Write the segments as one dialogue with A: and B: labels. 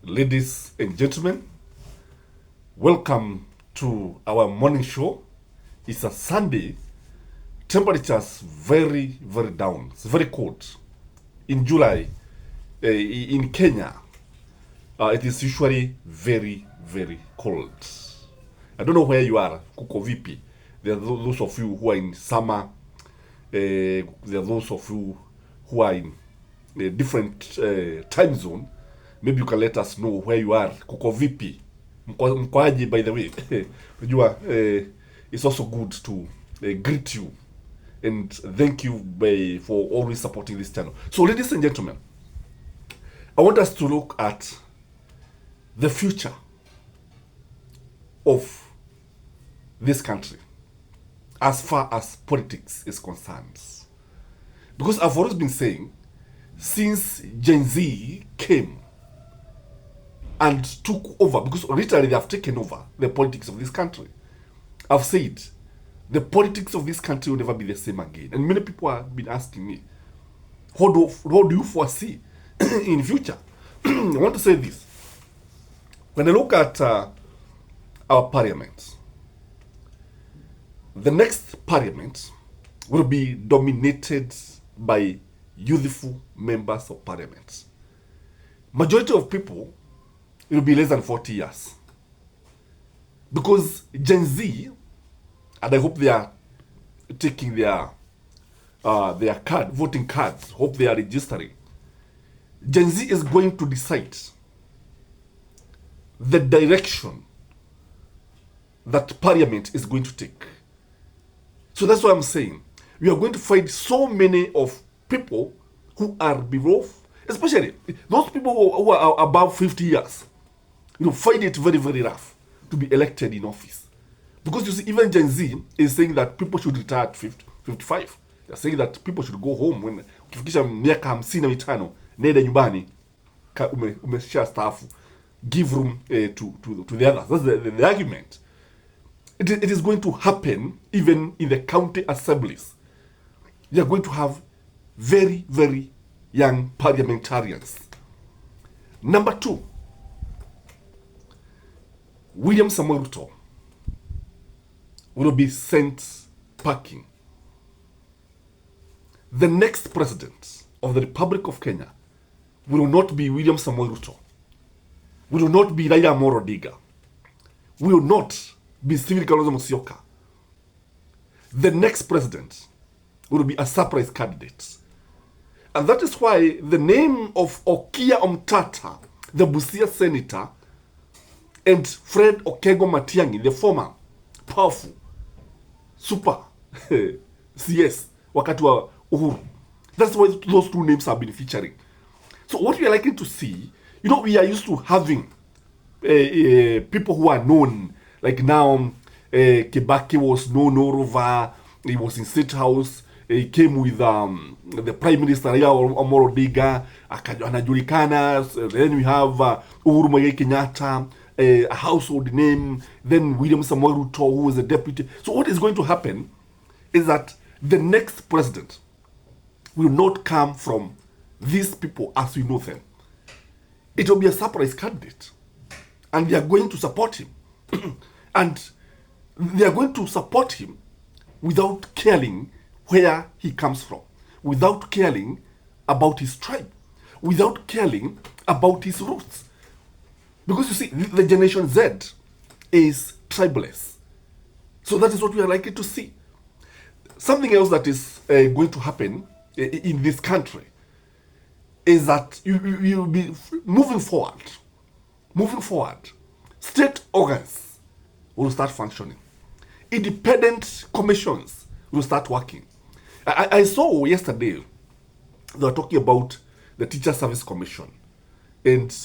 A: Ladies and gentlemen, welcome to our morning show. It's a Sunday. Temperatures very down. It's very cold. In July, in Kenya, it is usually very cold. I don't know where you are, kuko vipi. There are those of you who are in summer. There are those of you who are in a different time zone. Maybe you can let us know where you are. Kuko vipi? Mkoaji, by the way. It's also good to greet you and thank you for always supporting this channel. So, ladies and gentlemen, I want us to look at the future of this country as far as politics is concerned. Because I've always been saying, since Gen Z came and took over, because literally they have taken over the politics of this country. I've said, the politics of this country will never be the same again. And many people have been asking me, what do you foresee in future? I want to say this. When I look at our parliament, the next parliament will be dominated by youthful members of parliament. Majority of people, it will be less than 40 years. Because Gen Z, and I hope they are taking their voting cards, hope they are registering. Gen Z is going to decide the direction that parliament is going to take. So that's what I'm saying. We are going to find so many of people who are below, especially those people who are above 50 years. Find it very rough to be elected in office. Because you see, even Gen Z is saying that people should retire at 55. They're saying that people should go home when ukifikisha miaka 55, nenda nyumbani, umesha staafu. Give room to the others. That's the argument. It is going to happen even in the county assemblies. They are going to have very young parliamentarians. Number 2, William Samoei Ruto will be sent packing. The next president of the Republic of Kenya will not be William Samoei Ruto, will not be Raila Amolo Odinga, will not be Stephen Kalonzo Musyoka. The next president will be a surprise candidate. And that is why the name of Okia Omtata, the Busia senator, and Fred Okengo Matiang'i, the former powerful super CS wakati wa Uhuru. That's why those two names have been featuring. So what we are likely to see, we are used to having people who are known. Like now, Kibaki was known all over. He was in State House. He came with the Prime Minister Raila Amolo Odinga, anajulikana. Then we have Uhuru Muigai Kenyatta, a household name. Then William Samoei Ruto, who was a deputy. So what is going to happen is that the next president will not come from these people as we know them. It will be a surprise candidate. And they are going to support him. And they are going to support him without caring where he comes from, without caring about his tribe, without caring about his roots. Because you see, the Generation Z is tribeless. So that is what we are likely to see. Something else that is going to happen in this country is that you will be moving forward. State organs will start functioning. Independent commissions will start working. I saw yesterday, they were talking about the Teacher Service Commission. And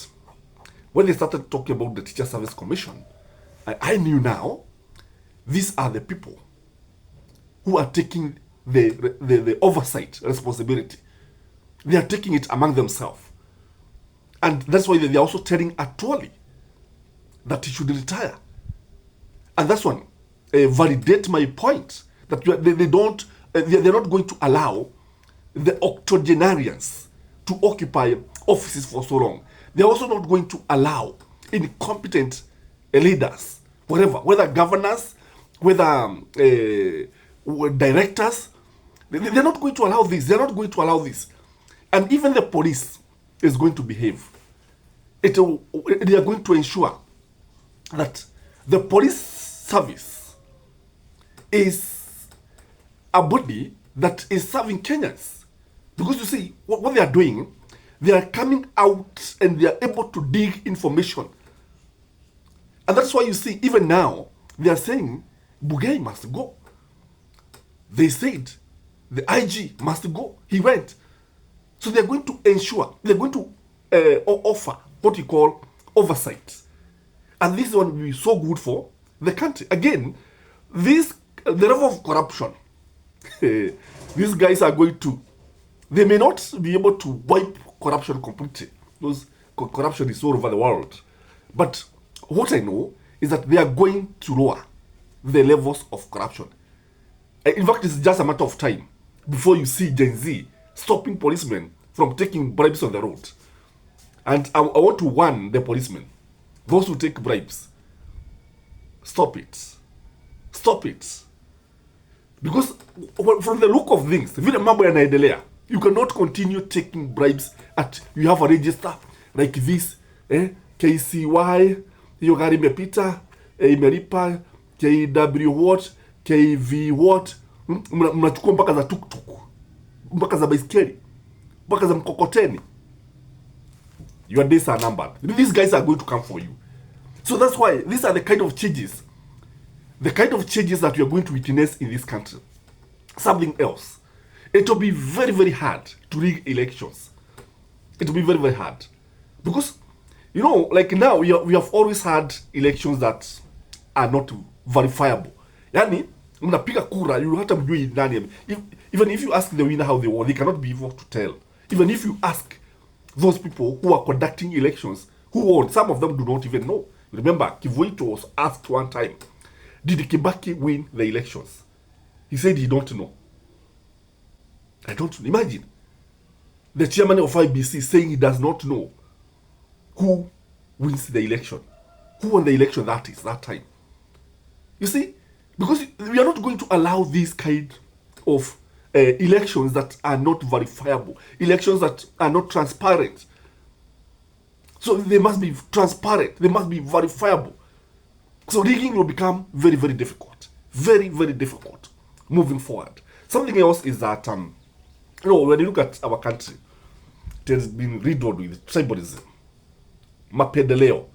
A: when they started talking about the Teacher Service Commission, I knew now, these are the people who are taking the oversight responsibility. They are taking it among themselves. And that's why they are also telling Atwoli that he should retire. And that's one, validate my point, that they're not going to allow the octogenarians to occupy offices for so long. They're also not going to allow incompetent leaders, whatever, whether governors, whether directors, they're not going to allow this. They're not going to allow this. And even the police is going to behave. They are going to ensure that the police service is a body that is serving Kenyans. Because you see, what they are doing, they are coming out and they are able to dig information. And that's why you see, even now, they are saying, Bugay must go. They said, the IG must go. He went. So they're going to ensure, they're going to offer what you call oversight. And this one will be so good for the country. Again, the level of corruption, these guys are going to, they may not be able to wipe corruption completely, because corruption is all over the world. But what I know is that they are going to lower the levels of corruption. In fact, it's just a matter of time before you see Gen Z stopping policemen from taking bribes on the road. And I want to warn the policemen, those who take bribes, stop it. Stop it. Because from the look of things, you cannot continue taking bribes you have a register like this, KCY, hiyo gari imepita, imelipa, KW what, KV what, mnachukua mpaka za tuktuk, mpaka za baiskeli, mpaka za mkokoteni. Your days are numbered. These guys are going to come for you. So that's why these are the kind of changes that we are going to witness in this country. Something else. It will be very, very hard to rig elections. It will be very, very hard. Because, you know, like now, we have always had elections that are not verifiable. Yani, mnapiga kura, you hata mjui nani. Even if you ask the winner how they won, they cannot be able to tell. Even if you ask those people who are conducting elections, who won, some of them do not even know. Remember, Kivuito was asked one time, did Kibaki win the elections? He said he don't know. I don't know. Imagine the chairman of IBC saying he does not know who wins the election, who won the election that time. You see, because we are not going to allow these kind of elections that are not verifiable, elections that are not transparent. So they must be transparent, they must be verifiable. So rigging will become very, very difficult. Very, very difficult moving forward. Something else is that, you know, when you look at our country, it has been riddled with tribalism, mapendeleo,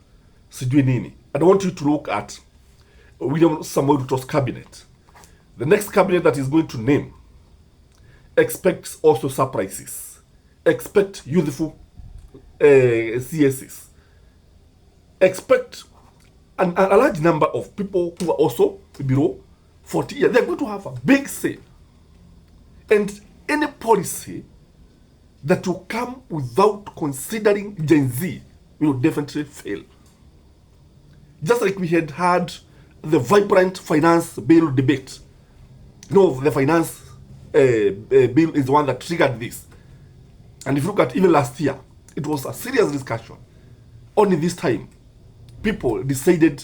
A: sijui nini. And I want you to look at William Samuel Ruto's cabinet. The next cabinet that is going to name expects also surprises. Expect youthful CSs. Expect a large number of people who are also below 40 years. They're going to have a big say. And any policy that will come without considering Gen Z will definitely fail. Just like we had the vibrant finance bill debate. You know, the finance bill is the one that triggered this. And if you look at even last year, it was a serious discussion. Only this time, people decided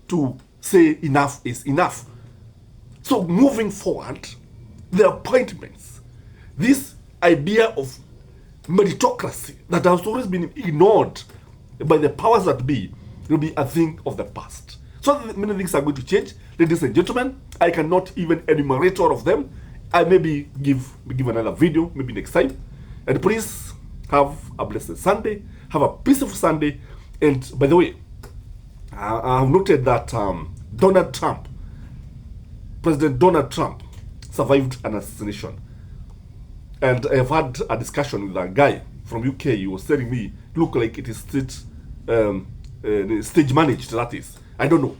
A: to say enough is enough. So moving forward, the appointments, this idea of meritocracy that has always been ignored by the powers that be, will be a thing of the past. So many things are going to change. Ladies and gentlemen, I cannot even enumerate all of them. I maybe give another video, maybe next time. And please have a blessed Sunday. Have a peaceful Sunday. And by the way, I have noted that President Donald Trump survived an assassination. And I've had a discussion with a guy from UK. He was telling me, look like it is stage managed, that is. I don't know.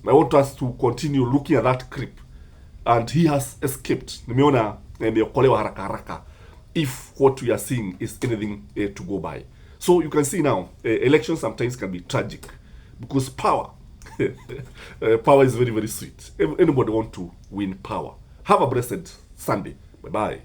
A: I want us to continue looking at that clip. And he has escaped. Nimeona ameokolewa haraka haraka. If what we are seeing is anything to go by. So you can see now, elections sometimes can be tragic. Because power, power is very, very sweet. Anybody want to win power. Have a blessed Sunday. Bye-bye.